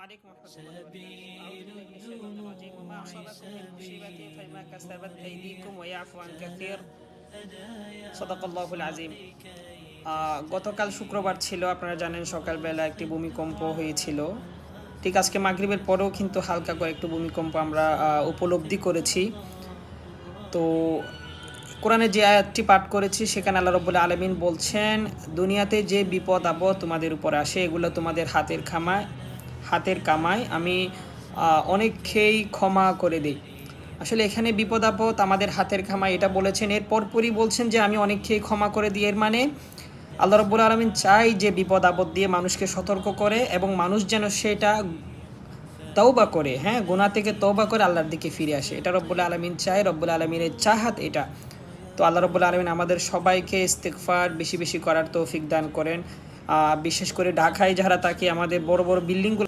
عليكم ورحمة الله وبركاته. أعوذ بالله من الشيطان الرجيم. وما أصابكم من مصيبة فبما كسبت أيديكم ويعفو عن كثير. صدق الله العظيم. গতকাল শুক্রবার ছিল, আপনারা জানেন সকালবেলা একটি ভূমিকম্প হয়েছিল। ঠিক আজকে মাগরিবের পরেও কিন্তু হালকা করে একটু ভূমিকম্প আমরা উপলব্ধি করেছি। তো কোরআনে যে আয়াতটি পাঠ করেছি সেখানে আল্লাহ রাব্বুল আলামিন বলছেন, দুনিয়াতে যে বিপদ আপদ তোমাদের উপর আসে এগুলো তোমাদের হাতের কামাই আমি অনেককেই ক্ষমা করে দিই। আসলে এখানে বিপদ আপদ আমাদের হাতের কামাই এটা বলেছেন, এর পরপরই বলছেন যে আমি অনেককেই ক্ষমা করে দিই। এর মানে আল্লাহ রাব্বুল আলামিন চাই যে বিপদ আপদ দিয়ে মানুষকে সতর্ক করে এবং মানুষ যেন সেটা তওবা করে, গুনাহ থেকে তওবা করে আল্লাহর দিকে ফিরে আসে। এটা রব্বুল আলামিন চায়, রব্বুল আলামিনের চাহাত এটা। তো আল্লাহ রব্বুল আলামিন আমাদের সবাইকে ইস্তিগফার বেশি বেশি করার তৌফিক দান করেন। বিশেষ করে ঢাকায় যারা থাকে, আমাদের বড় বড় বিল্ডিংগুলো